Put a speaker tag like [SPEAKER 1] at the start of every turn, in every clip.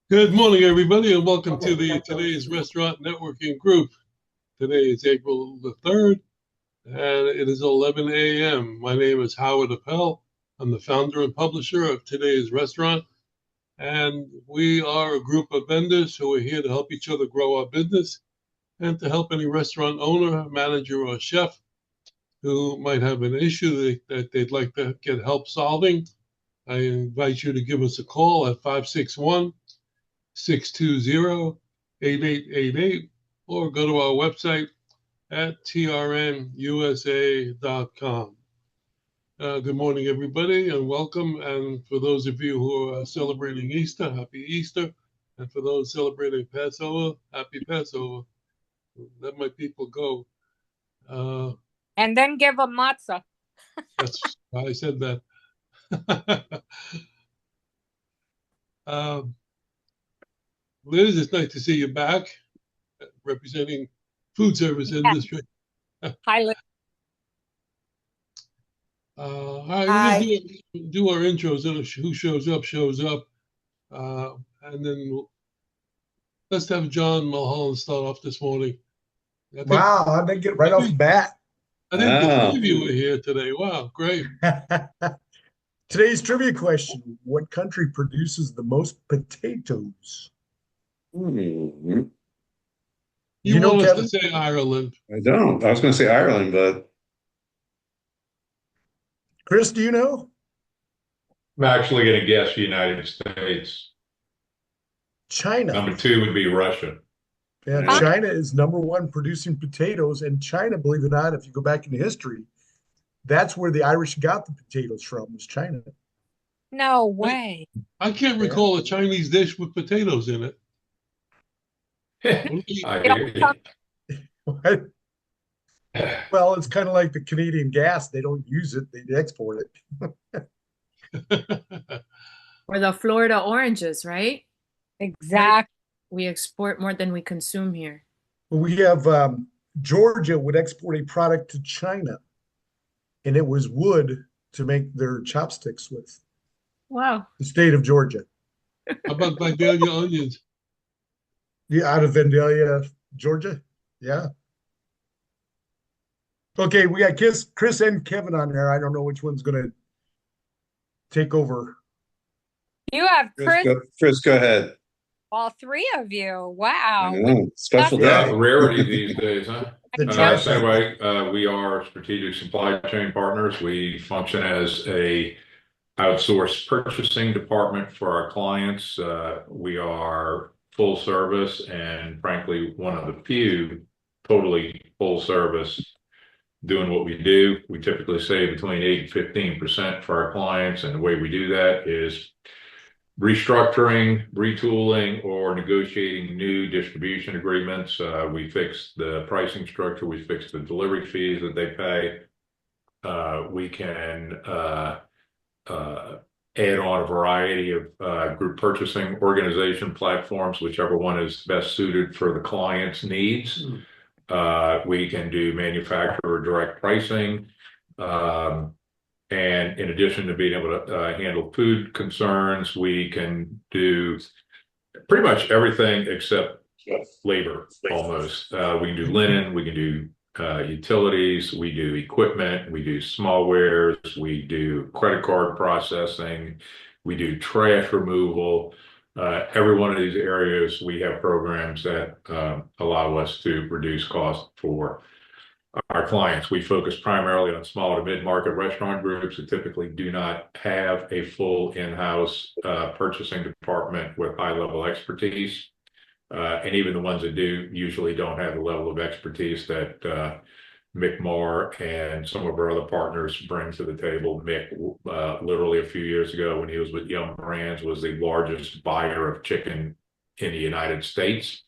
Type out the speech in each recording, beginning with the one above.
[SPEAKER 1] Good morning, everybody, and welcome to today's restaurant networking group. Today is April the 3rd, and it is 11 a.m. My name is Howard Appel. I'm the founder and publisher of Today's Restaurant, and we are a group of vendors who are here to help each other grow our business and to help any restaurant owner, manager, or chef who might have an issue that they'd like to get help solving. I invite you to give us a call at 561-620-8888 or go to our website at trnusa.com. Good morning, everybody, and welcome. And for those of you who are celebrating Easter, happy Easter. And for those celebrating Passover, happy Passover. Let my people go.
[SPEAKER 2] And then give a matzah.
[SPEAKER 1] That's why I said that. Liz, it's nice to see you back, representing food service industry.
[SPEAKER 2] Hi, Liz.
[SPEAKER 1] All right, we're going to do our intros. Who shows up, shows up. And then let's have John Mulholland start off this morning.
[SPEAKER 3] Wow, how'd they get right off the bat?
[SPEAKER 1] I think the three of you were here today. Wow, great.
[SPEAKER 3] Today's trivia question: what country produces the most potatoes?
[SPEAKER 1] You know, want us to say Ireland.
[SPEAKER 4] I don't. I was going to say Ireland, but...
[SPEAKER 3] Chris, do you know?
[SPEAKER 5] I'm actually going to guess United States.
[SPEAKER 3] China.
[SPEAKER 5] Number 2 would be Russia.
[SPEAKER 3] Yeah, China is number 1 producing potatoes. And China, believe it or not, if you go back into history, that's where the Irish got the potatoes from, was China.
[SPEAKER 2] No way.
[SPEAKER 1] I can't recall a Chinese dish with potatoes in it.
[SPEAKER 3] Well, it's kind of like the Canadian gas. They don't use it, they export it.
[SPEAKER 6] Or the Florida oranges, right?
[SPEAKER 2] Exactly.
[SPEAKER 6] We export more than we consume here.
[SPEAKER 3] We have Georgia would export a product to China, and it was wood to make their chopsticks with.
[SPEAKER 6] Wow.
[SPEAKER 3] The state of Georgia.
[SPEAKER 1] How about Vidalia onions?
[SPEAKER 3] Yeah, out of Vandalia, Georgia. Yeah. Okay, we got Chris and Kevin on there. I don't know which one's going to take over.
[SPEAKER 2] You have Chris.
[SPEAKER 4] Chris, go ahead.
[SPEAKER 2] All three of you. Wow.
[SPEAKER 4] Special day.
[SPEAKER 5] Rarity these days, huh?
[SPEAKER 3] Anyway,
[SPEAKER 5] we are strategic supply chain partners. We function as a outsourced purchasing department for our clients. We are full service and frankly, one of the few totally full service doing what we do. We typically save between 8 and 15% for our clients. And the way we do that is restructuring, retooling, or negotiating new distribution agreements. We fix the pricing structure. We fix the delivery fees that they pay. We can add on a variety of group purchasing organization platforms, whichever one is best suited for the client's needs. We can do manufacturer direct pricing. And in addition to being able to handle food concerns, we can do pretty much everything except labor, almost. We can do linen, we can do utilities, we do equipment, we do small wares, we do credit card processing, we do trash removal. Every one of these areas, we have programs that allow us to reduce costs for our clients. We focus primarily on small to mid-market restaurant groups that typically do not have a full in-house purchasing department with high-level expertise. And even the ones that do usually don't have the level of expertise that Mick Marr and some of our other partners bring to the table. Mick, literally a few years ago when he was with Yum Brands, was the largest buyer of chicken in the United States.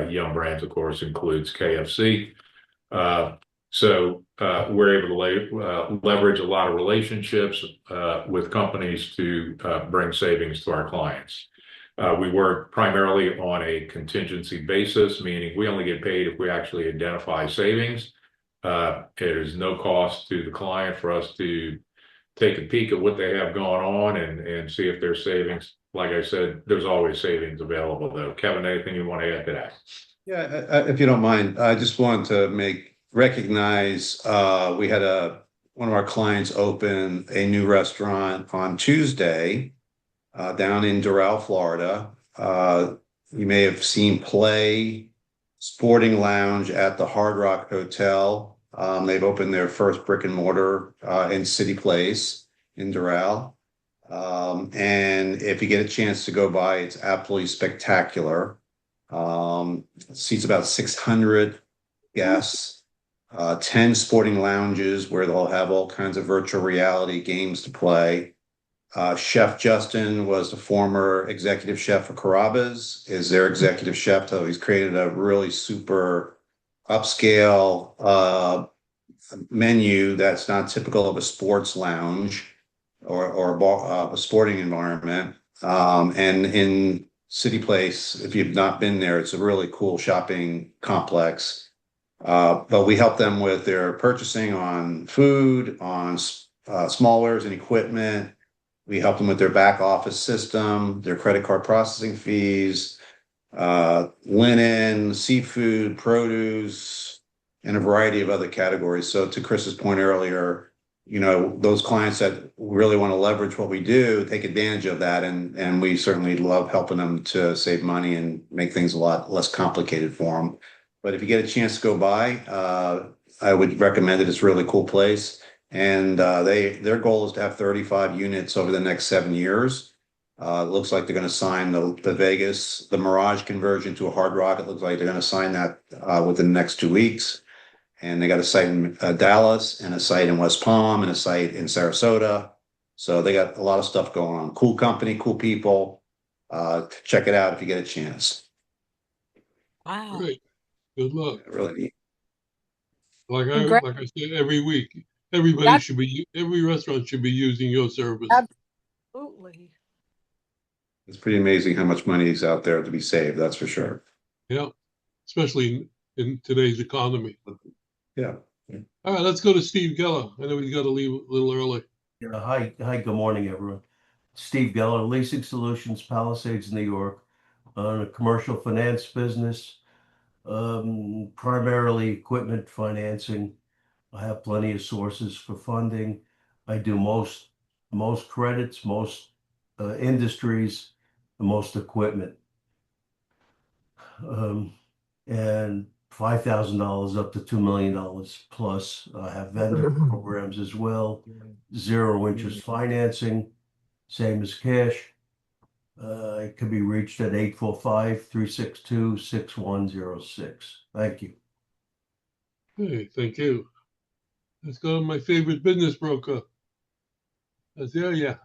[SPEAKER 5] Yum Brands, of course, includes KFC. So we're able to leverage a lot of relationships with companies to bring savings to our clients. We work primarily on a contingency basis, meaning we only get paid if we actually identify savings. It is no cost to the client for us to take a peek at what they have going on and see if there's savings. Like I said, there's always savings available though. Kevin, anything you want to add to that?
[SPEAKER 4] Yeah, if you don't mind, I just want to recognize, we had one of our clients open a new restaurant on Tuesday, down in Doral, Florida. You may have seen Play Sporting Lounge at the Hard Rock Hotel. They've opened their first brick and mortar, in City Place in Doral. And if you get a chance to go by, it's absolutely spectacular. Seats about 600 guests, 10 sporting lounges where they'll have all kinds of virtual reality games to play. Chef Justin was the former executive chef for Carrabba's, is their executive chef. So he's created a really super upscale menu that's not typical of a sports lounge or a, bar, a sporting environment. And in City Place, if you've not been there, it's a really cool shopping complex. But we help them with their purchasing on food, on smallwares and equipment. We help them with their back office system, their credit card processing fees, linen, seafood, produce, and a variety of other categories. So to Chris's point earlier, you know, those clients that really want to leverage what we do, take advantage of that. And we certainly love helping them to save money and make things a lot less complicated for them. But if you get a chance to go by, I would recommend it. It's a really cool place. And their goal is to have 35 units over the next 7 years. It looks like they're going to sign the Mirage conversion to a Hard Rock. It looks like they're going to sign that within the next 2 weeks. And they got a site in Dallas and a site in West Palm and a site in Sarasota. So they got a lot of stuff going on. Cool company, cool people. Check it out if you get a chance.
[SPEAKER 2] Wow.
[SPEAKER 1] Great. Good luck.
[SPEAKER 4] Really neat.
[SPEAKER 1] Like
[SPEAKER 2] Congrats.
[SPEAKER 1] I said, every week, every restaurant should be using your service.
[SPEAKER 2] Absolutely.
[SPEAKER 4] It's pretty amazing how much money is out there to be saved. That's for sure.
[SPEAKER 1] Yeah, especially in today's economy.
[SPEAKER 4] Yeah.
[SPEAKER 1] All right, let's go to Steve Geller. I know we got to leave a little early.
[SPEAKER 7] Yeah, hi, good morning, everyone. Steve Geller, Leasing Solutions, Palisades, New York, on a commercial finance business, primarily equipment financing. I have plenty of sources for funding. I do most credits, most industries, and most equipment. And $5,000 up to $2 million plus. I have vendor programs as well. Zero interest financing, same as cash. It can be reached at 845-362-6106. Thank you.
[SPEAKER 1] Hey, thank you. Let's go to my favorite business broker, Azaria.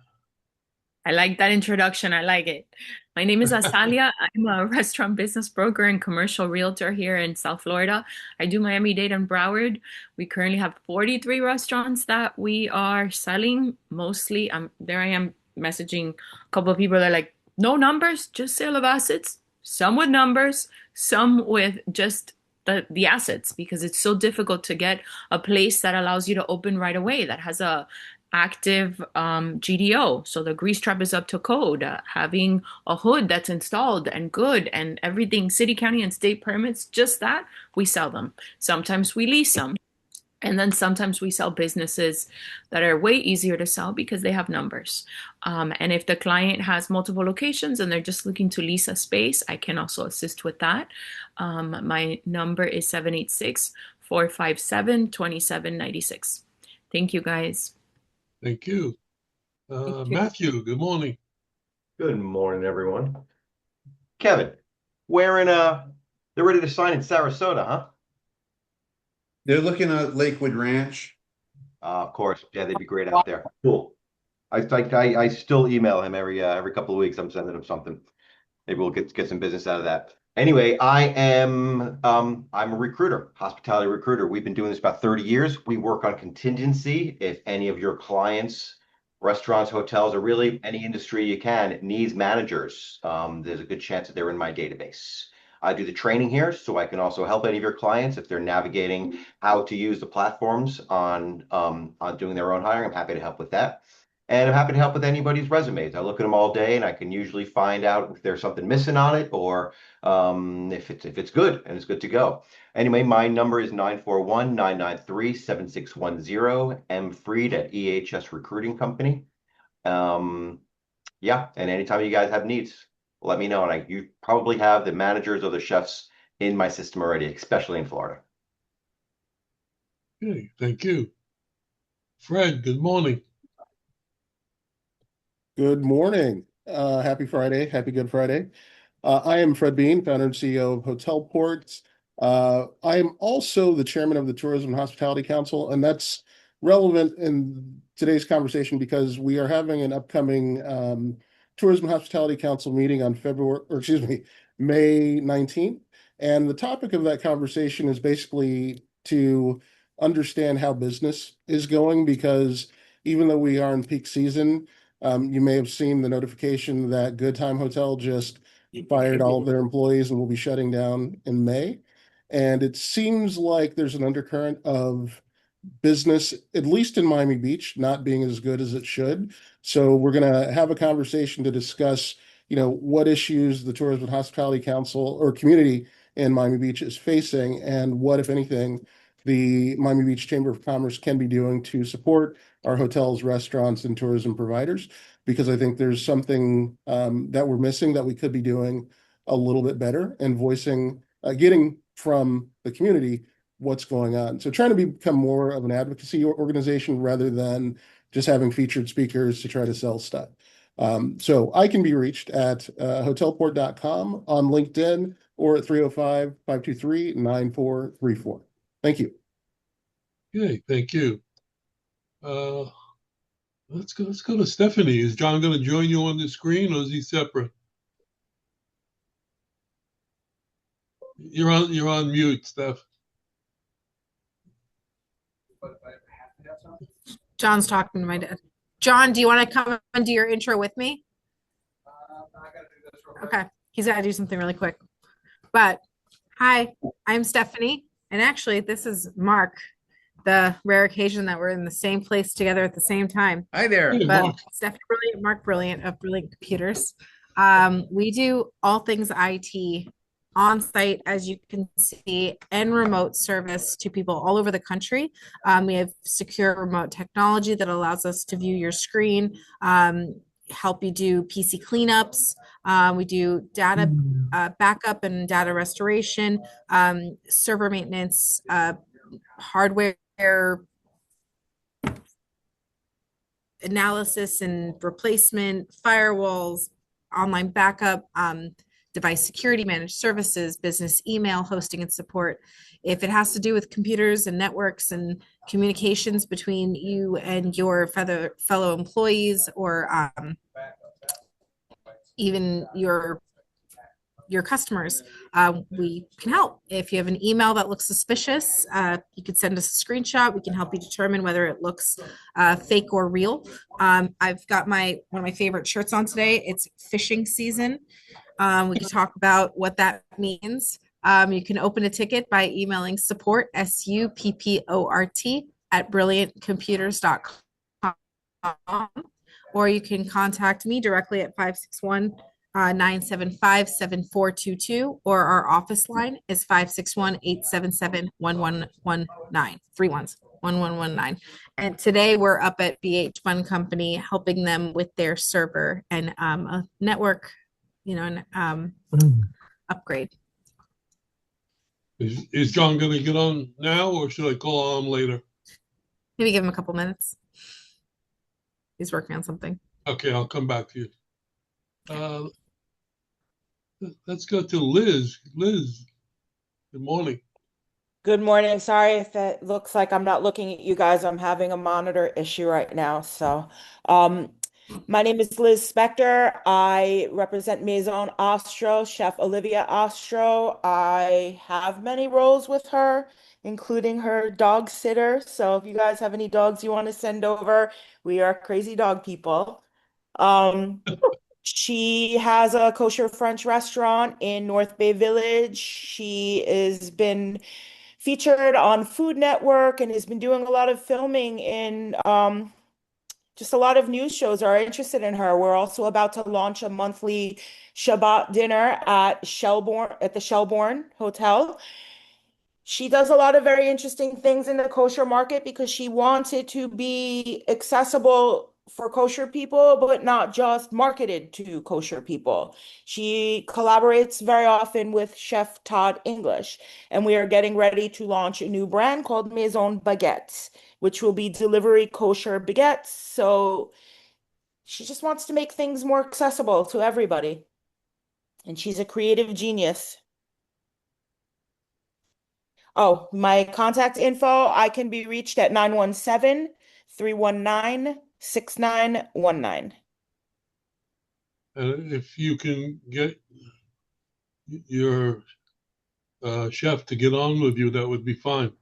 [SPEAKER 6] I like that introduction. I like it. My name is Asalia. I'm a restaurant business broker and commercial realtor here in South Florida. I do Miami-Dade and Broward. We currently have 43 restaurants that we are selling. Mostly, there I am messaging a couple of people that are like, no numbers, just sale of assets. Some with numbers, some with just the assets, because it's so difficult to get a place that allows you to open right away, that has a active GDO, so the grease trap is up to code, having a hood that's installed and good and everything, city, county, and state permits, just that, we sell them. Sometimes we lease them. And then sometimes we sell businesses that are way easier to sell because they have numbers. And if the client has multiple locations and they're just looking to lease a space, I can also assist with that. My number is 786-457-2796. Thank you, guys.
[SPEAKER 1] Thank you.
[SPEAKER 2] Thank you.
[SPEAKER 1] Matthew, good morning.
[SPEAKER 8] Good morning, everyone. Kevin, they're ready to sign in Sarasota, huh?
[SPEAKER 4] They're looking at Lakewood Ranch.
[SPEAKER 8] Of course. Yeah, they'd be great out there. Cool. I still email him every couple of weeks. I'm sending him something. Maybe we'll get some business out of that. Anyway, I'm a recruiter, hospitality recruiter. We've been doing this about 30 years. We work on contingency. If any of your clients, restaurants, hotels, or really any industry you can, needs managers, there's a good chance that they're in my database. I do the training here, so I can also help any of your clients if they're navigating how to use the platforms on doing their own hiring. I'm happy to help with that. And I'm happy to help with anybody's resumes. I look at them all day and I can usually find out if there's something missing on it or if it's good and it's good to go. Anyway, my number is 941-993-7610. M. Freed at EHS Recruiting Company. Yeah, and anytime you guys have needs, let me know. And you probably have the managers or the chefs in my system already, especially in Florida.
[SPEAKER 1] Okay, thank you. Fred, good morning.
[SPEAKER 9] Good morning. Happy Friday. Happy Good Friday. I am Fred Bean, founder and CEO of Hotel Ports. I am also the chairman of the Tourism and Hospitality Council, and that's relevant in today's conversation because we are having an upcoming Tourism and Hospitality Council meeting on May 19th. And the topic of that conversation is basically to understand how business is going, because even though we are in peak season, you may have seen the notification that Good Time Hotel just fired all of their employees and will be shutting down in May. And it seems like there's an undercurrent of business, at least in Miami Beach, not being as good as it should. So we're going to have a conversation to discuss, what issues the Tourism and Hospitality Council or community in Miami Beach is facing, and what, if anything, the Miami Beach Chamber of Commerce can be doing to support our hotels, restaurants, and tourism providers, because I think there's something that we're missing that we could be doing a little bit better and getting from the community what's going on. So trying to become more of an advocacy organization rather than just having featured speakers to try to sell stuff. So I can be reached at hotelport.com, on LinkedIn, or at 305-523-9434. Thank you.
[SPEAKER 1] Okay, thank you. Let's go to Stephanie. Is John going to join you on the screen, or is he separate? You're on mute, Steph.
[SPEAKER 10] John's talking to my dad. John, do you want to come and do your intro with me? Okay, he's got to do something really quick. But hi, I'm Stephanie, and actually, this is Mark. The rare occasion that we're in the same place together at the same time.
[SPEAKER 11] Hi there.
[SPEAKER 1] Hey,
[SPEAKER 10] But
[SPEAKER 1] Mark.
[SPEAKER 10] Stephanie Brilliant, Mark Brilliant of Brilliant Computers. We do all things IT on site, as you can see, and remote service to people all over the country. We have secure remote technology that allows us to view your screen, help you do PC cleanups. We do data backup and data restoration, server maintenance, hardware analysis and replacement, firewalls, online backup, device security, managed services, business email, hosting and support. If it has to do with computers and networks and communications between you and your fellow employees, or even your customers, we can help. If you have an email that looks suspicious, you could send us a screenshot. We can help you determine whether it looks fake or real. I've got one of my favorite shirts on today. It's fishing season. We can talk about what that means. You can open a ticket by emailing support, SUPPORT, at brilliantcomputers.com, or you can contact me directly at 561-975-7422, or our office line is 561-877-1119, 1119. And today we're up at BH1 Company helping them with their server and a network, upgrade.
[SPEAKER 1] Is John going to get on now, or should I call on him later?
[SPEAKER 10] Maybe give him a couple minutes. He's working on something.
[SPEAKER 1] Okay, I'll come back to you. Let's go to Liz. Liz, good morning.
[SPEAKER 2] Good morning. Sorry if it looks like I'm not looking at you guys. I'm having a monitor issue right now. So, my name is Liz Spector. I represent Maison Ostro, Chef Olivia Ostro. I have many roles with her, including her dog sitter. So if you guys have any dogs you want to send over, we are crazy dog people. She has a kosher French restaurant in North Bay Village. She has been featured on Food Network and has been doing a lot of filming in just a lot of news shows are interested in her. We're also about to launch a monthly Shabbat dinner at the Shelbourne Hotel. She does a lot of very interesting things in the kosher market because she wants it to be accessible for kosher people, but not just marketed to kosher people. She collaborates very often with Chef Todd English, and we are getting ready to launch a new brand called Maison Baguette, which will be delivery kosher baguettes. So she just wants to make things more accessible to everybody. And she's a creative genius. Oh, my contact info, I can be reached at 917-319-6919.
[SPEAKER 1] And if you can get your chef to get on with you, that would be fine.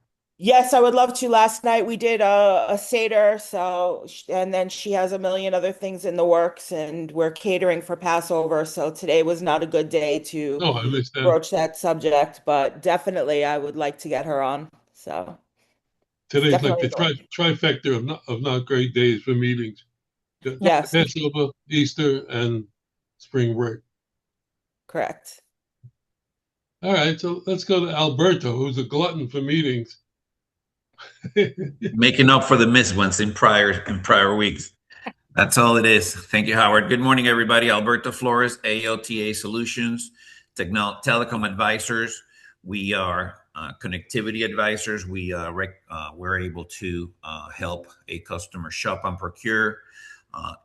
[SPEAKER 2] Yes, I would love to. Last night we did a Seder, and then she has a million other things in the works, and we're catering for Passover. So today was not a good day to
[SPEAKER 1] No, I understand.
[SPEAKER 2] broach that subject, but definitely I would like to get her on. So
[SPEAKER 1] Today's like
[SPEAKER 2] definitely
[SPEAKER 1] the trifecta of not great days for meetings.
[SPEAKER 2] yes,
[SPEAKER 1] Passover, Easter, and spring break.
[SPEAKER 2] correct.
[SPEAKER 1] All right, so let's go to Alberto, who's a glutton for meetings.
[SPEAKER 11] Making up for the missed ones in prior weeks. That's all it is. Thank you, Howard. Good morning, everybody. Alberto Flores, AOTA Solutions, Telecom Advisors. We are connectivity advisors. We're able to help a customer shop and procure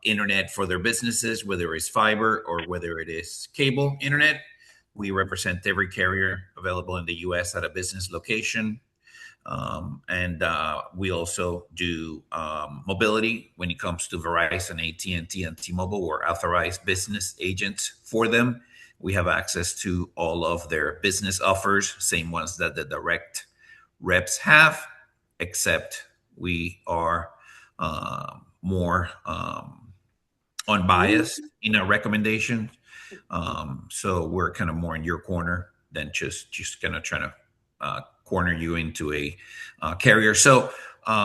[SPEAKER 11] internet for their businesses, whether it's fiber or whether it is cable internet. We represent every carrier available in the U.S. at a business location. And we also do mobility when it comes to Verizon, AT&T, and T-Mobile. We're authorized business agents for them. We have access to all of their business offers, same ones that the direct reps have, except we are more unbiased in our recommendations. So we're kind of more in your corner than just kind of trying to corner you into a carrier. So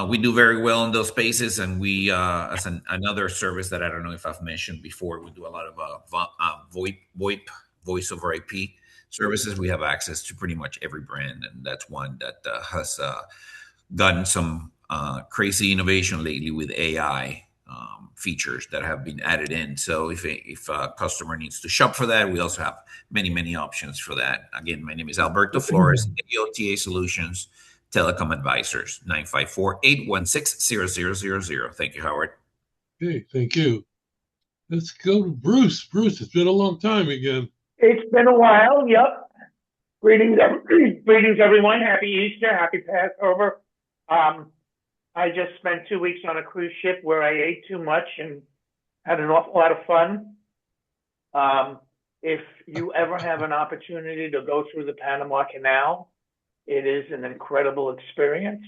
[SPEAKER 11] we do very well in those spaces. And we, as another service that I don't know if I've mentioned before, we do a lot of VoIP, voice over IP services. We have access to pretty much every brand. And that's one that has gotten some crazy innovation lately with AI features that have been added in. So if a customer needs to shop for that, we also have many options for that. Again, my name is Alberto Flores, AOTA Solutions, Telecom Advisors, 954-816-0000. Thank you, Howard.
[SPEAKER 1] Okay, thank you. Let's go to Bruce. Bruce, it's been a long time again.
[SPEAKER 12] It's been a while, yep. Greetings, greetings everyone. Happy Easter, happy Passover. I just spent 2 weeks on a cruise ship where I ate too much and had an awful lot of fun. If you ever have an opportunity to go through the Panama Canal, it is an incredible experience.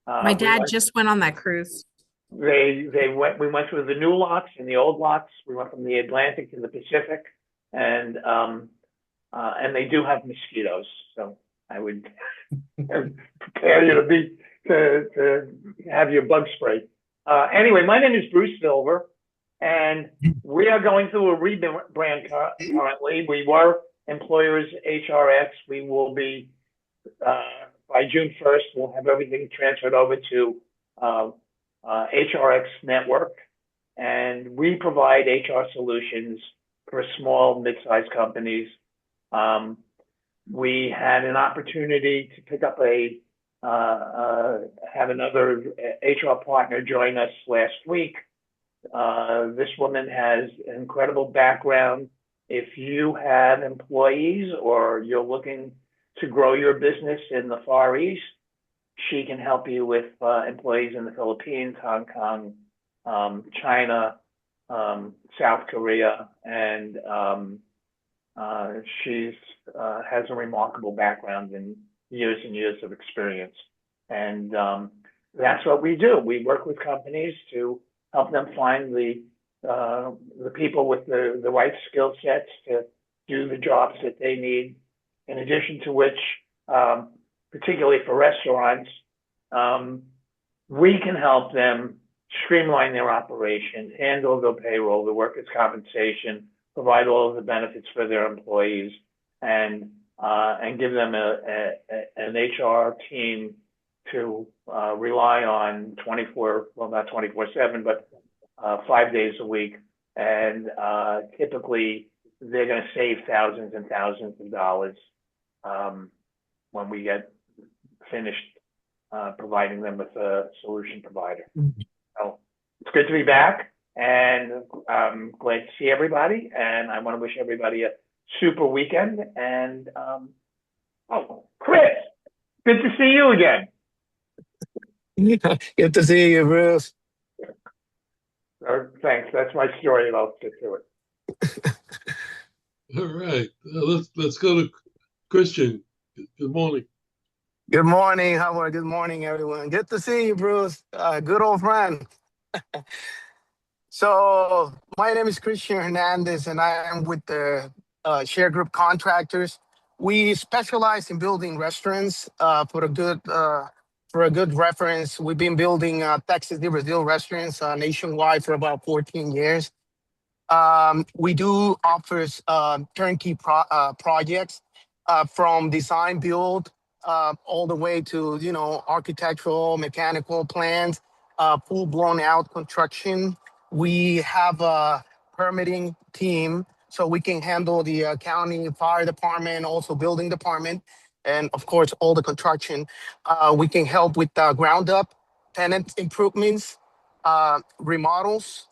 [SPEAKER 10] My dad just went on that cruise.
[SPEAKER 12] We went through the new locks and the old locks. We went from the Atlantic to the Pacific, and they do have mosquitoes. So I would prepare you to have your bug sprayed. Anyway, my name is Bruce Silver, and we are going through a rebrand currently. We were Employers HRX. We will be, by June 1st, we'll have everything transferred over to HRX Network. And we provide HR solutions for small, mid-sized companies. We had an opportunity to pick up have another HR partner join us last week. This woman has an incredible background. If you have employees or you're looking to grow your business in the Far East, she can help you with employees in the Philippines, Hong Kong, China, South Korea, and she has a remarkable background in years and years of experience. And that's what we do. We work with companies to help them find the the people with the right skill sets to do the jobs that they need. In addition to which, particularly for restaurants, we can help them streamline their operations, handle their payroll, the workers' compensation, provide all of the benefits for their employees, and give them an HR team to rely on 24, well, not 24/7, but 5 days a week. And typically, they're going to save thousands and thousands of dollars when we get finished providing them with a solution provider. So it's good to be back, and I'm glad to see everybody. And I want to wish everybody a super weekend. And Chris, good to see you again.
[SPEAKER 13] Good to see you, Bruce.
[SPEAKER 12] Thanks. That's my story, and I'll get to it.
[SPEAKER 1] All right, let's go to Christian. Good morning.
[SPEAKER 13] Good morning, Howard. Good morning, everyone. Good to see you, Bruce. Good old friend. So my name is Christian Hernandez, and I am with the Share Group Contractors. We specialize in building restaurants. For a good reference, we've been building Texas de Brazil restaurants nationwide for about 14 years. We do offer turnkey projects from design build all the way to architectural, mechanical plans, full blown out construction. We have a permitting team, so we can handle the county fire department, also building department, and of course all the construction. We can help with ground up tenant improvements, remodels,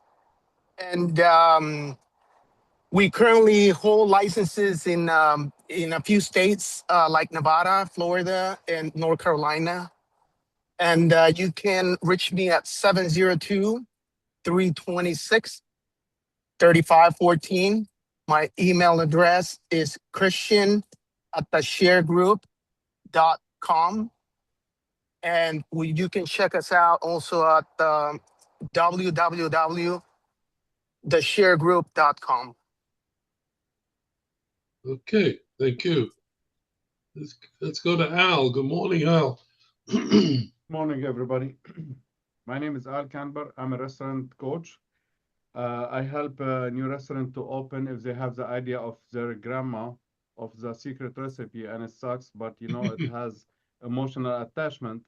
[SPEAKER 13] and we currently hold licenses in a few states like Nevada, Florida, and North Carolina. And you can reach me at 702-326-3514. My email address is christian@thesharegroup.com. And you can check us out also at www.thesharegroup.com.
[SPEAKER 1] Okay, thank you. Let's go to Al. Good morning, Al.
[SPEAKER 14] Morning, everybody. My name is Al Canber. I'm a restaurant coach. I help a new restaurant to open if they have the idea of their grandma of the secret recipe and it sucks, but it has emotional attachment.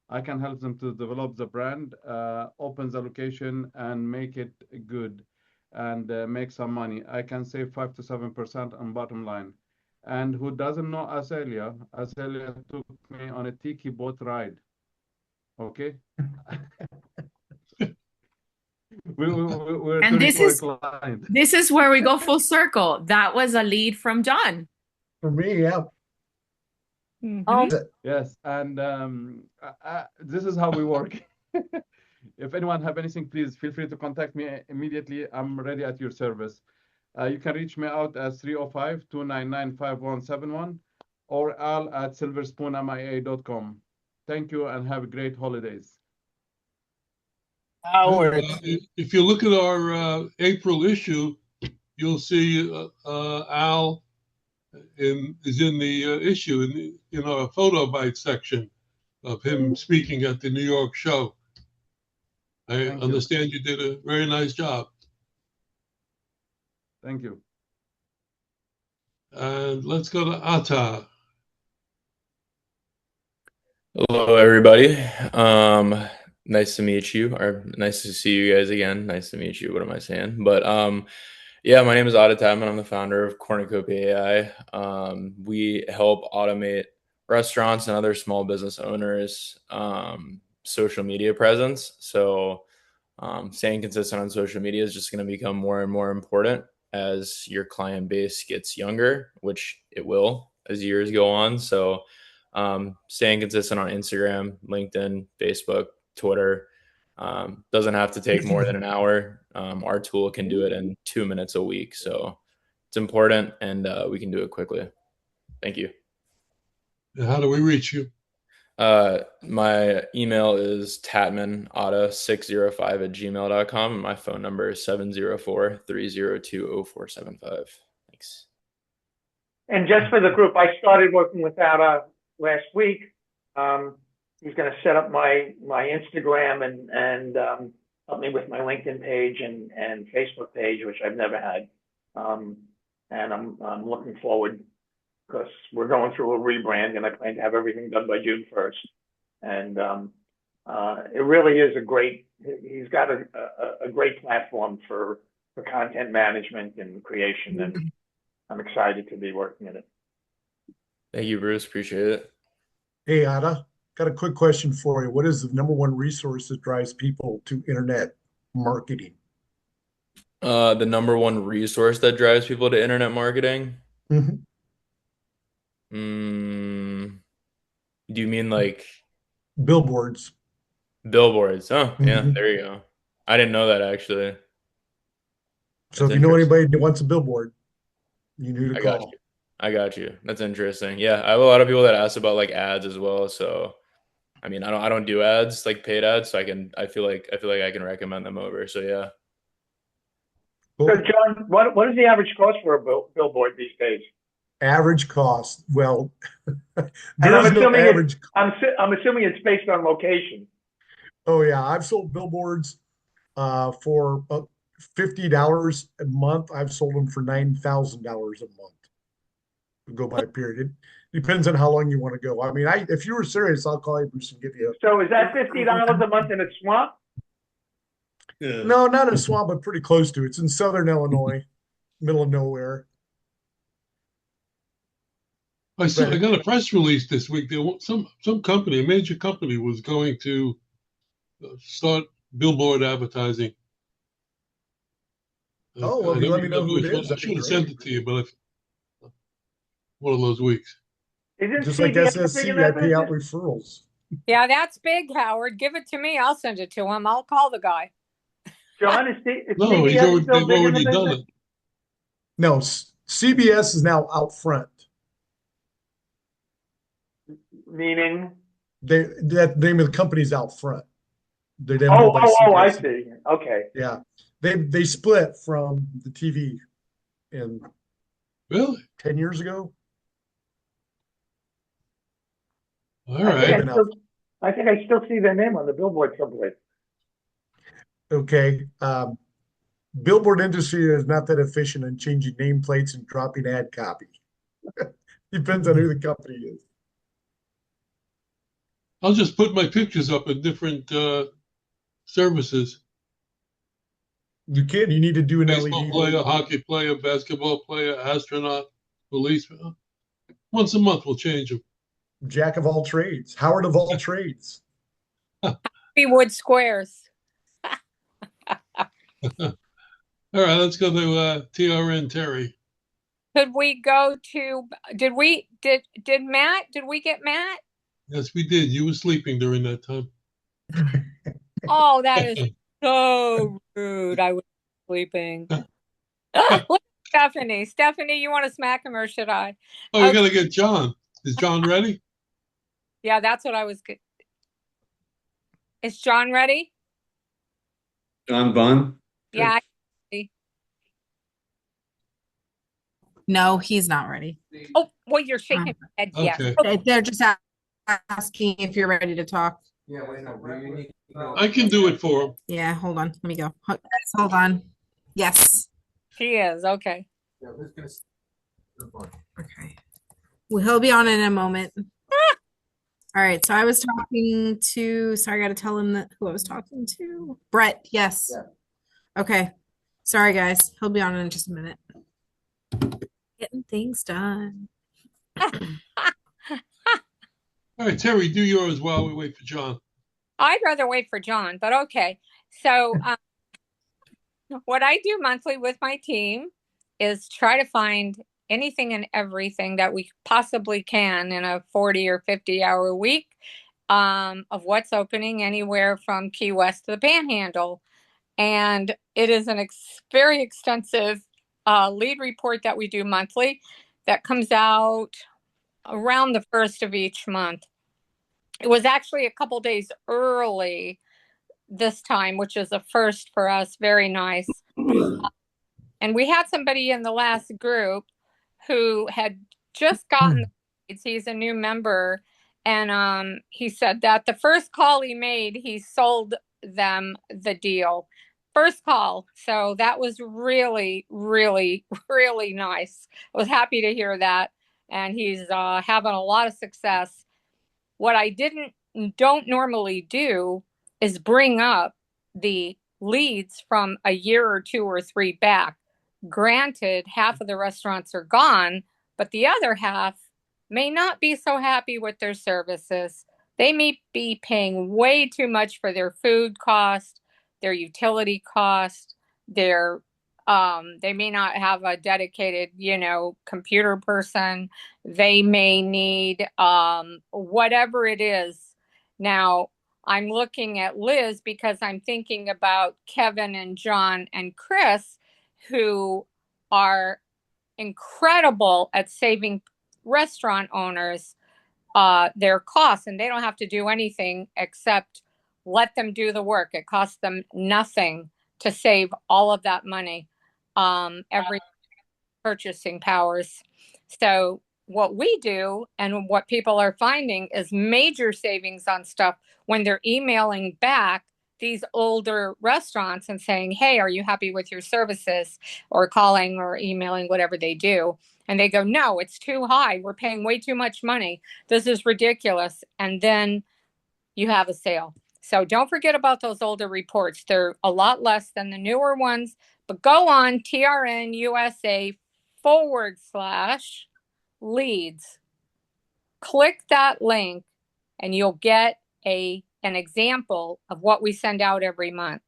[SPEAKER 14] I can help them to develop the brand, open the location, and make it good and make some money. I can save 5 to 7% on bottom line. And who doesn't know Azalea? Azalea took me on a tiki boat ride. Okay. We're
[SPEAKER 6] And
[SPEAKER 14] tuning for a client.
[SPEAKER 6] this is where we go full circle. That was a lead from John.
[SPEAKER 3] For me, yeah.
[SPEAKER 14] Yes, and this is how we work. If anyone have anything, please feel free to contact me immediately. I'm ready at your service. You can reach me out at 305-299-5171 or al@silverspoonmia.com. Thank you and have great holidays.
[SPEAKER 13] Howard.
[SPEAKER 1] If you look at our April issue, you'll see Al is in the issue in our photo bite section of him speaking at the New York show. I understand you did a very nice job.
[SPEAKER 14] Thank you.
[SPEAKER 1] And let's go to Atta.
[SPEAKER 15] Hello, everybody. Nice to meet you, or nice to see you guys again. Nice to meet you. What am I saying? But yeah, my name is Aditya, and I'm the founder of Cornucopia AI. We help automate restaurants and other small business owners' social media presence. So staying consistent on social media is just going to become more and more important as your client base gets younger, which it will as years go on. So staying consistent on Instagram, LinkedIn, Facebook, Twitter doesn't have to take more than an hour. Our tool can do it in 2 minutes a week. So it's important, and we can do it quickly. Thank you.
[SPEAKER 1] How do we reach you?
[SPEAKER 15] My email is tatmanauto605@gmail.com, and my phone number is 704-302-0475. Thanks.
[SPEAKER 12] And just for the group, I started working with Ada last week. He's going to set up my Instagram and help me with my LinkedIn page and Facebook page, which I've never had. And I'm looking forward because we're going through a rebrand, and I plan to have everything done by June 1st. And it really is he's got a great platform for content management and creation, and I'm excited to be working in it.
[SPEAKER 15] Thank you, Bruce. Appreciate it.
[SPEAKER 3] Hey, Ada, got a quick question for you. What is the number one resource that drives people to internet marketing?
[SPEAKER 15] The number one resource that drives people to internet marketing?
[SPEAKER 3] Mhm.
[SPEAKER 15] Do you mean like
[SPEAKER 3] Billboards?
[SPEAKER 15] billboards? Oh, yeah,
[SPEAKER 3] Mhm.
[SPEAKER 15] there you go. I didn't know that actually.
[SPEAKER 3] So
[SPEAKER 15] That's
[SPEAKER 3] if you know
[SPEAKER 15] interesting.
[SPEAKER 3] anybody that wants a billboard, you know who to
[SPEAKER 15] I got
[SPEAKER 3] call.
[SPEAKER 15] you. I got you. That's interesting. Yeah, I have a lot of people that ask about like ads as well. So, I mean, I don't do ads like paid ads, so I feel like I can recommend them over. So yeah.
[SPEAKER 12] So, John, what is the average cost for a billboard these days?
[SPEAKER 3] Average cost. Well,
[SPEAKER 12] And
[SPEAKER 3] there
[SPEAKER 12] I'm
[SPEAKER 3] is no
[SPEAKER 12] assuming
[SPEAKER 3] average.
[SPEAKER 12] I'm assuming it's based on location.
[SPEAKER 3] Oh yeah, I've sold billboards for $50 a month. I've sold them for $9,000 a month. Go by period. It depends on how long you want to go. I mean, if you were serious, I'll call you, Bruce, and give you.
[SPEAKER 12] So is that $50 a month in a swamp?
[SPEAKER 3] No, not in a swamp, but pretty close to. It's in southern Illinois, middle of nowhere.
[SPEAKER 1] I got a press release this week. Some company, a major company, was going to start billboard advertising.
[SPEAKER 3] Oh, well, if you let me know who it is,
[SPEAKER 1] I
[SPEAKER 3] that'd be
[SPEAKER 1] should have
[SPEAKER 3] great.
[SPEAKER 1] sent it to you, but one of those weeks.
[SPEAKER 12] Isn't
[SPEAKER 3] Just like
[SPEAKER 12] CBS big in
[SPEAKER 3] SSC,
[SPEAKER 12] that
[SPEAKER 3] I pay out
[SPEAKER 12] business?
[SPEAKER 3] referrals.
[SPEAKER 16] Yeah, that's big, Howard. Give it to me. I'll send it to him. I'll call the guy.
[SPEAKER 12] John, is
[SPEAKER 1] No,
[SPEAKER 12] CBS still
[SPEAKER 1] they've
[SPEAKER 12] big in the
[SPEAKER 1] already done
[SPEAKER 12] business?
[SPEAKER 1] it.
[SPEAKER 3] No, CBS is now out front.
[SPEAKER 12] Meaning?
[SPEAKER 3] That name of the company's out front. They're owned by
[SPEAKER 12] Oh, I
[SPEAKER 3] CBS.
[SPEAKER 12] see. Okay.
[SPEAKER 3] Yeah, they split from the TV in
[SPEAKER 1] Really
[SPEAKER 3] 10 years ago.
[SPEAKER 1] All right.
[SPEAKER 12] I think I still see their name on the billboard someplace.
[SPEAKER 3] Okay. Billboard industry is not that efficient in changing nameplates and dropping ad copy. Depends on who the company is.
[SPEAKER 1] I'll just put my pictures up in different services.
[SPEAKER 3] You can. You need to do an
[SPEAKER 1] Baseball
[SPEAKER 3] LED.
[SPEAKER 1] player, hockey player, basketball player, astronaut, policeman. Once a month, we'll change them.
[SPEAKER 3] Jack of all trades. Howard of all trades.
[SPEAKER 16] Happy Wood Squares.
[SPEAKER 1] All right, let's go to TRN Terry.
[SPEAKER 16] Could we go to, did we get Matt?
[SPEAKER 1] Yes, we did. You were sleeping during that time.
[SPEAKER 16] Oh, that is so rude. I was sleeping. Look at Stephanie. Stephanie, you want to smack him or should I?
[SPEAKER 1] Oh, you gotta get John. Is John ready?
[SPEAKER 16] Yeah, that's what I was. Is John ready?
[SPEAKER 4] John Bunn?
[SPEAKER 16] Yeah.
[SPEAKER 10] No, he's not ready.
[SPEAKER 16] Oh, well, you're shaking your head. Yes.
[SPEAKER 1] Okay.
[SPEAKER 10] They're just asking if you're ready to talk.
[SPEAKER 1] Yeah, I can do it for him.
[SPEAKER 10] Yeah, hold on. Let me go. Hold on. Yes.
[SPEAKER 16] She is. Okay.
[SPEAKER 10] Okay. Well, he'll be on in a moment. All right. So I was talking to, sorry, I got to tell him who I was talking to. Brett. Yes. Okay. Sorry, guys. He'll be on in just a minute. Getting things done.
[SPEAKER 1] All right, Terry, do yours while we wait for John.
[SPEAKER 16] I'd rather wait for John, but okay. So what I do monthly with my team is try to find anything and everything that we possibly can in a 40 or 50-hour week of what's opening anywhere from Key West to the Panhandle. And it is an very extensive lead report that we do monthly that comes out around the first of each month. it was actually a couple days early this time, which is a first for us. Very nice. And we had somebody in the last group who had just gotten the leads. He's a new member. And he said that the first call he made, he sold them the deal. First call. So that was really, really, really nice. I was happy to hear that. And he's having a lot of success. What I don't normally do is bring up the leads from a year or two or three back. Granted, half of the restaurants are gone, but the other half may not be so happy with their services. They may be paying way too much for their food cost, their utility cost, their they may not have a dedicated, computer person. They may need whatever it is. Now, I'm looking at Liz because I'm thinking about Kevin and John and Chris, who are incredible at saving restaurant owners their costs, and they don't have to do anything except let them do the work. It costs them nothing to save all of that money, every purchasing powers. So what we do and what people are finding is major savings on stuff when they're emailing back these older restaurants and saying, hey, are you happy with your services? Or calling or emailing, whatever they do. And they go, no, it's too high. We're paying way too much money. This is ridiculous. And then you have a sale. So don't forget about those older reports. They're a lot less than the newer ones, but go on TRNUSA/leads. Click that link and you'll get an example of what we send out every month.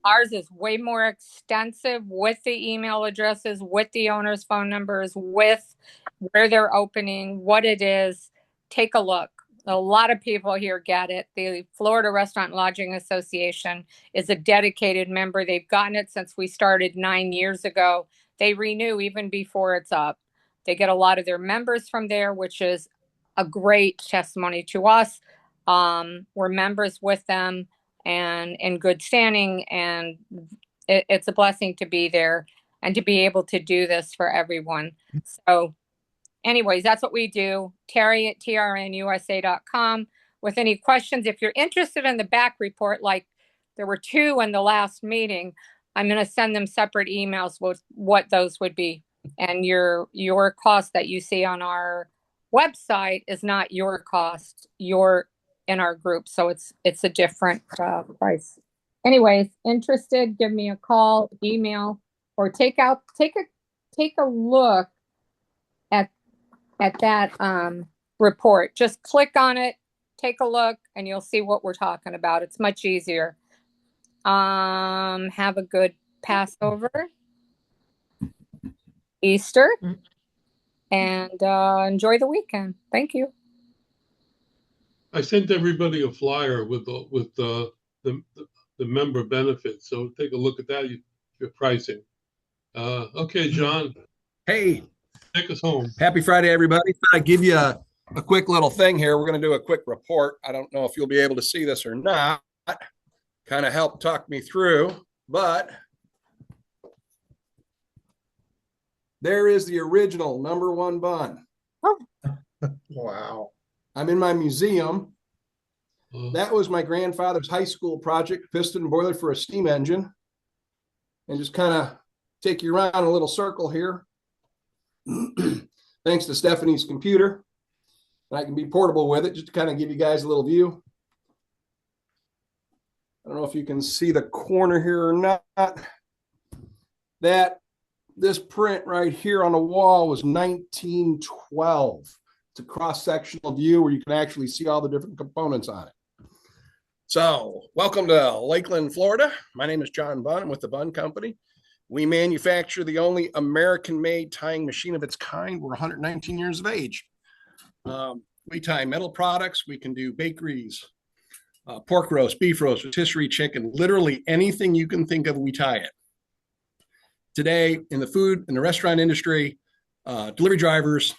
[SPEAKER 16] Ours is way more extensive with the email addresses, with the owner's phone numbers, with where they're opening, what it is. Take a look. A lot of people here get it. The Florida Restaurant Lodging Association is a dedicated member. They've gotten it since we started 9 years ago. They renew even before it's up. They get a lot of their members from there, which is a great testimony to us. We're members with them and in good standing, and it's a blessing to be there and to be able to do this for everyone. So anyways, that's what we do. Terry at trnusa.com with any questions. If you're interested in the back report, like there were 2 in the last meeting, I'm going to send them separate emails with what those would be. And your cost that you see on our website is not your cost. You're in our group, so it's a different price. Anyways, interested, give me a call, email, or take a look at that report. Just click on it, take a look, and you'll see what we're talking about. It's much easier. Have a good Passover, Easter, and enjoy the weekend. Thank you.
[SPEAKER 1] I sent everybody a flyer with the member benefits, so take a look at that. Your pricing. Okay, John.
[SPEAKER 17] Hey,
[SPEAKER 1] take us home.
[SPEAKER 17] Happy Friday, everybody. I give you a quick little thing here. We're going to do a quick report. I don't know if you'll be able to see this or not. Kind of help talk me through, but there is the original #1 bun.
[SPEAKER 16] Oh.
[SPEAKER 3] Wow.
[SPEAKER 17] I'm in my museum. That was my grandfather's high school project, piston boiler for a steam engine. And just kind of take you around a little circle here. Thanks to Stephanie's computer. And I can be portable with it just to kind of give you guys a little view. I don't know if you can see the corner here or not. This print right here on the wall was 1912. It's a cross-sectional view where you can actually see all the different components on it. So, welcome to Lakeland, Florida. My name is John Bunn. I'm with the Bunn Company. We manufacture the only American-made tying machine of its kind. We're 119 years of age. We tie metal products. We can do bakeries, pork roast, beef roast, rotisserie chicken, literally anything you can think of, we tie it. Today, in the food and the restaurant industry, delivery drivers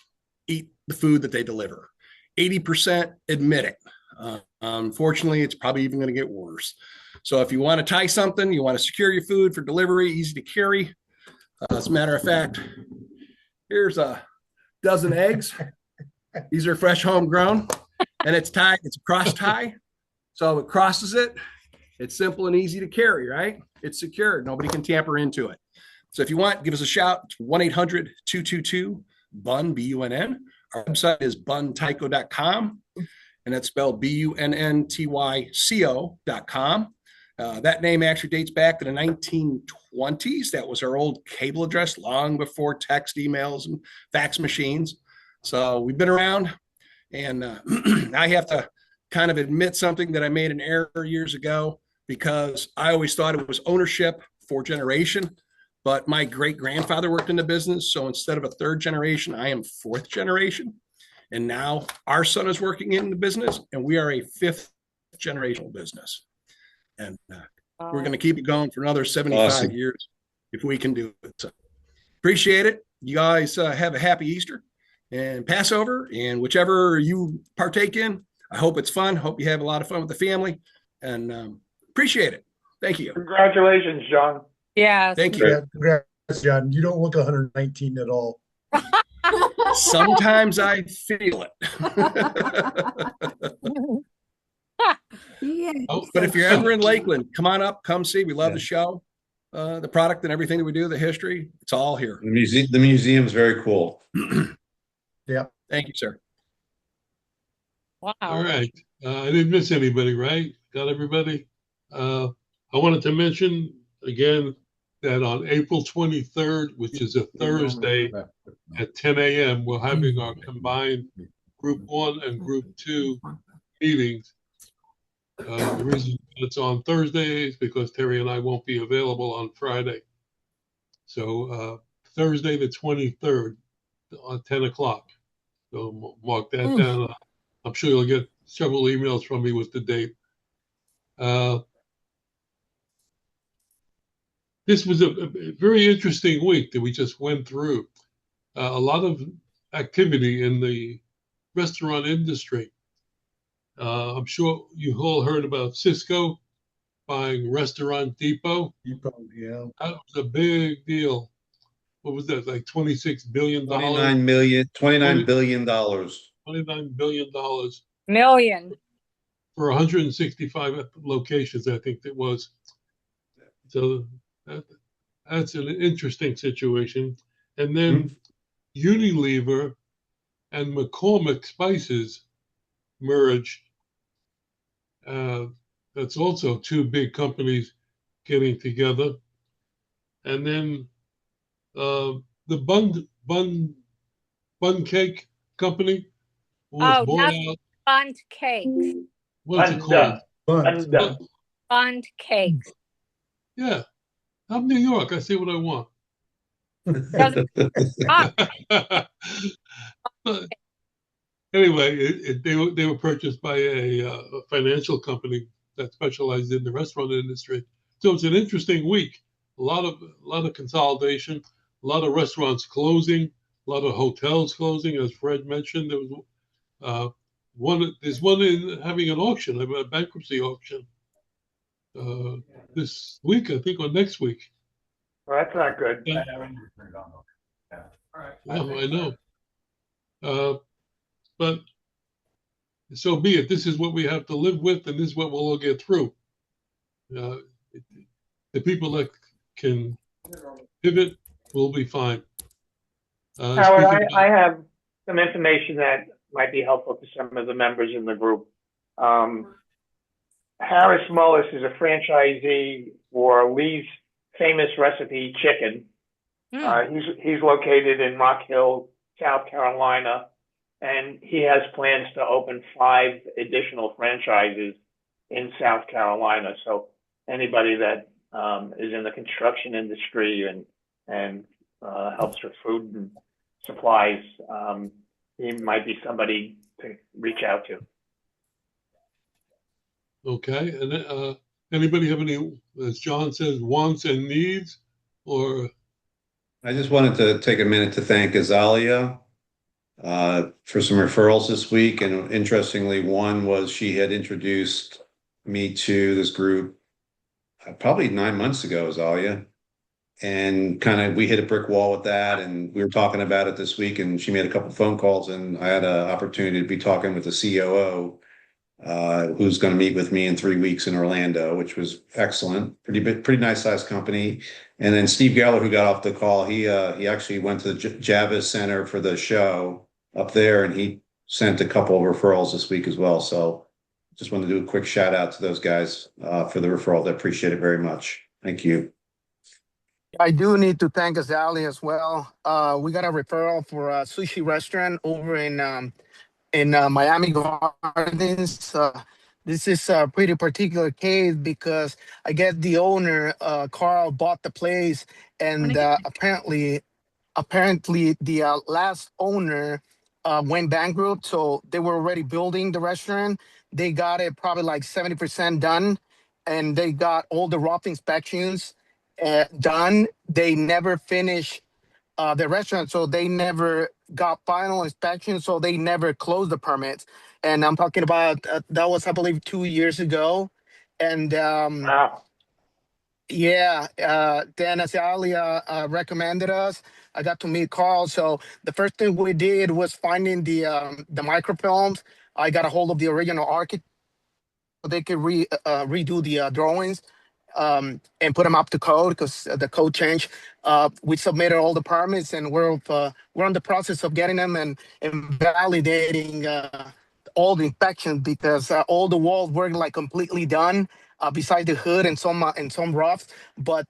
[SPEAKER 17] eat the food that they deliver. 80% admit it.
[SPEAKER 9] Unfortunately, it's probably even going to get worse. So if you want to tie something, you want to secure your food for delivery, easy to carry. As a matter of fact, here's a dozen eggs. These are fresh homegrown, and it's tied. It's a cross tie. So it crosses it. It's simple and easy to carry, right? It's secured. Nobody can tamper into it. So if you want, give us a shout. It's 1-800-222-BUNN, B-U-N-N. Our website is buntyco.com, and that's spelled BUNNTYCO.com. That name actually dates back to the 1920s. That was our old cable address long before text, emails, and fax machines. So we've been around, and I have to kind of admit something that I made an error years ago, because I always thought it was ownership for generation, but my great grandfather worked in the business. So instead of a third generation, I am fourth generation. And now our son is working in the business, and we are a fifth generational business. And we're going to keep it going for another 75 years if we can do it. So appreciate it. You guys have a happy Easter and Passover, and whichever you partake in. I hope it's fun. Hope you have a lot of fun with the family, and appreciate it. Thank you.
[SPEAKER 12] Congratulations, John.
[SPEAKER 16] Yes.
[SPEAKER 9] Thank you.
[SPEAKER 3] Yeah, congrats, John. You don't look 119 at all.
[SPEAKER 9] Sometimes I feel it. But if you're ever in Lakeland, come on up, come see. We love the show, the product and everything that we do, the history. It's all here.
[SPEAKER 4] The museum's very cool.
[SPEAKER 3] Yeah.
[SPEAKER 9] Thank you, sir.
[SPEAKER 16] Wow.
[SPEAKER 1] All right. I didn't miss anybody, right? Got everybody? I wanted to mention again that on April 23rd, which is a Thursday at 10 a.m., we're having our combined Group 1 and Group 2 meetings. The reason it's on Thursday is because Terry and I won't be available on Friday. So Thursday the 23rd at 10 o'clock. So mark that down. I'm sure you'll get several emails from me with the date. This was a very interesting week that we just went through. A lot of activity in the restaurant industry. I'm sure you all heard about Cisco buying Restaurant Depot.
[SPEAKER 3] Depot, yeah.
[SPEAKER 1] That was a big deal. What was that, like $26 billion?
[SPEAKER 4] $29 billion.
[SPEAKER 1] $29 billion
[SPEAKER 16] Million.
[SPEAKER 1] for 165 locations, I think it was. So that's an interesting situation. And then Unilever and McCormick Spices merged. That's also two big companies getting together. And then the bun cake company was bought out.
[SPEAKER 16] Bund cakes.
[SPEAKER 1] What's it called?
[SPEAKER 16] Bund cakes.
[SPEAKER 1] Yeah, I'm New York. I say what I want. Anyway, they were purchased by a financial company that specialized in the restaurant industry. So it's an interesting week. A lot of consolidation, a lot of restaurants closing, a lot of hotels closing. As Fred mentioned, there was there's one in having an auction, a bankruptcy auction this week, I think, or next week.
[SPEAKER 12] Well, that's not good.
[SPEAKER 1] Yeah, I know. But so be it. This is what we have to live with, and this is what we'll all get through. The people that can pivot will be fine.
[SPEAKER 12] Howard, I have some information that might be helpful to some of the members in the group. Harris Mullis is a franchisee for Lee's Famous Recipe Chicken. He's located in Rock Hill, South Carolina, and he has plans to open 5 additional franchises in South Carolina. So anybody that is in the construction industry and helps with food and supplies, he might be somebody to reach out to.
[SPEAKER 1] Okay, and anybody have any, as John says, wants and needs, or?
[SPEAKER 4] I just wanted to take a minute to thank Azalia for some referrals this week. And interestingly, one was she had introduced me to this group probably 9 months ago, Zalia. And kind of we hit a brick wall with that. And we were talking about it this week, and she made a couple phone calls, and I had an opportunity to be talking with the COO, who's going to meet with me in 3 weeks in Orlando, which was excellent. Pretty nice sized company. And then Steve Geller, who got off the call, he actually went to the Javis Center for the show up there, and he sent a couple of referrals this week as well. So just wanted to do a quick shout out to those guys for the referral. I appreciate it very much. Thank you.
[SPEAKER 13] I do need to thank Azali as well. We got a referral for a sushi restaurant over in Miami Gardens. This is a pretty particular case because I guess the owner, Carl, bought the place, and apparently the last owner went bankrupt, so they were already building the restaurant. They got it probably like 70% done, and they got all the rough inspections done. They never finished the restaurant, so they never got final inspection, so they never closed the permits. And I'm talking about that was, I believe, 2 years ago. And
[SPEAKER 12] Wow.
[SPEAKER 13] yeah, Dan Azalia recommended us. I got to meet Carl. So the first thing we did was finding the microfilms. I got a hold of the original architect so they could redo the drawings and put them up to code because the code changed. We submitted all the permits, and we're in the process of getting them and validating all the inspections because all the walls were like completely done besides the hood and some rough. But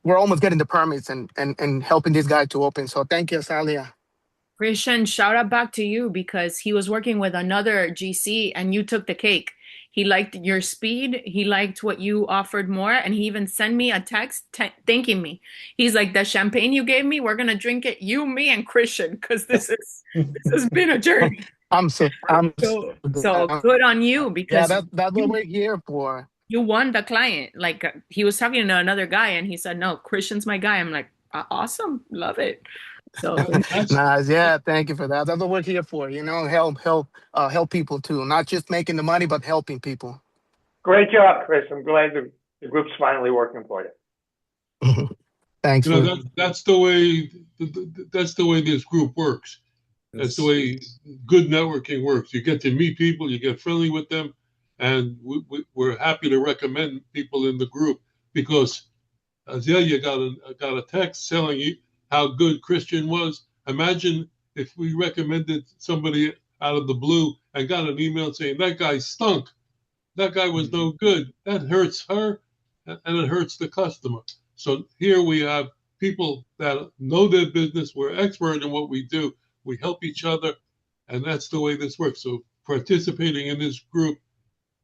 [SPEAKER 13] we're almost getting the permits and helping this guy to open. So thank you, Salia.
[SPEAKER 6] Christian, shout out back to you because he was working with another GC and you took the cake. He liked your speed. He liked what you offered more. And he even sent me a text thanking me. He's like, the champagne you gave me, we're going to drink it, you, me, and Christian, because this has been a journey. So good on you because
[SPEAKER 13] yeah, that's what we're here for.
[SPEAKER 6] You won the client. Like he was talking to another guy and he said, no, Christian's my guy. I'm like, awesome. Love it. So
[SPEAKER 13] nice. Yeah, thank you for that. That's what we're here for. Help people too. Not just making the money, but helping people.
[SPEAKER 12] Great job, Chris. I'm glad the group's finally working for you.
[SPEAKER 13] Thanks.
[SPEAKER 1] That's the way this group works. That's the way good networking works. You get to meet people, you get friendly with them, and we're happy to recommend people in the group because Azalea got a text telling you how good Christian was. Imagine if we recommended somebody out of the blue and got an email saying that guy stunk, that guy was no good. That hurts her and it hurts the customer. So here we have people that know their business. We're expert in what we do. We help each other, and that's the way this works. So participating in this group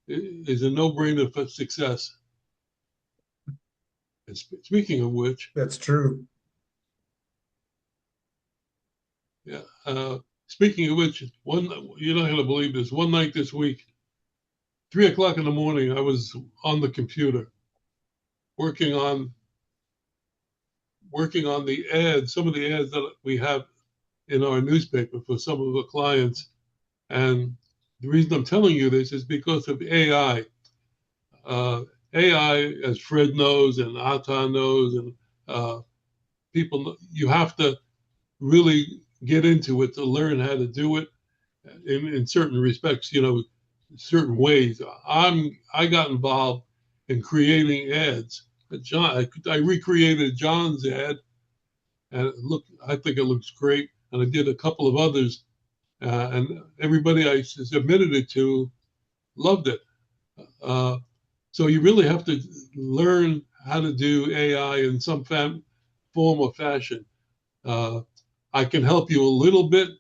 [SPEAKER 1] is a no-brainer for success. And speaking of which,
[SPEAKER 3] that's true.
[SPEAKER 1] Yeah. Speaking of which, you're not going to believe this. One night this week, 3:00 in the morning, I was on the computer working on the ads, some of the ads that we have in our newspaper for some of the clients. And the reason I'm telling you this is because of AI. AI, as Fred knows and Ata knows, and people know, you have to really get into it to learn how to do it in certain respects, certain ways. I got involved in creating ads. I recreated John's ad, and I think it looks great. And I did a couple of others, and everybody I submitted it to loved it. So you really have to learn how to do AI in some form or fashion. I can help you a little bit.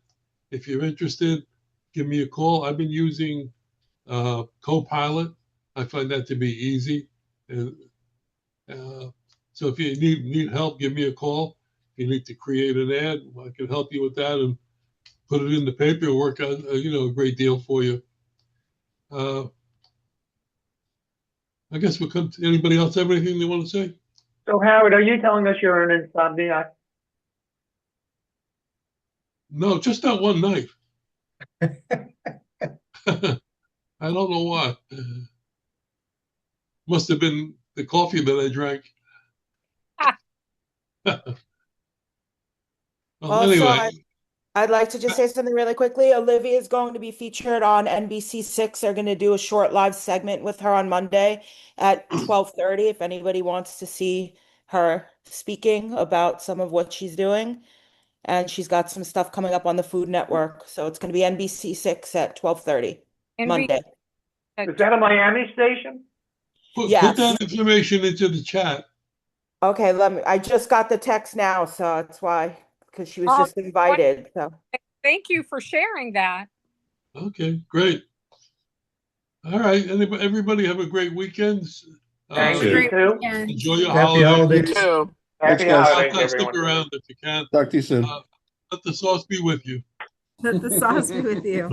[SPEAKER 1] If you're interested, give me a call. I've been using Copilot. I find that to be easy. And so if you need help, give me a call. If you need to create an ad, I can help you with that and put it in the paper and work out a great deal for you. I guess we'll come to anybody else have anything they want to say?
[SPEAKER 12] So Howard, are you telling us you're an insomniac?
[SPEAKER 1] No, just that one night. I don't know why. Must have been the coffee that I drank. Well,
[SPEAKER 2] Also,
[SPEAKER 1] anyway,
[SPEAKER 2] I'd like to just say something really quickly. Olivia is going to be featured on NBC6. They're going to do a short live segment with her on Monday at 12:30 if anybody wants to see her speaking about some of what she's doing. And she's got some stuff coming up on the Food Network. So it's going to be NBC6 at 12:30 Monday.
[SPEAKER 12] Is that a Miami station?
[SPEAKER 1] put
[SPEAKER 2] Yes.
[SPEAKER 1] that information into the chat.
[SPEAKER 2] Okay, I just got the text now, so that's why, because she was just invited. So
[SPEAKER 16] Thank you for sharing that.
[SPEAKER 1] Okay, great. All right, everybody have a great weekend.
[SPEAKER 12] Thanks, you too.
[SPEAKER 1] Enjoy your
[SPEAKER 3] Happy
[SPEAKER 1] holidays.
[SPEAKER 3] holidays.
[SPEAKER 13] Too.
[SPEAKER 12] Happy
[SPEAKER 9] guys.
[SPEAKER 12] holidays,
[SPEAKER 1] Stick
[SPEAKER 12] everyone.
[SPEAKER 1] around if you can.
[SPEAKER 9] Talk to you soon.
[SPEAKER 1] Let the sauce be with you.
[SPEAKER 10] Let the sauce be with you.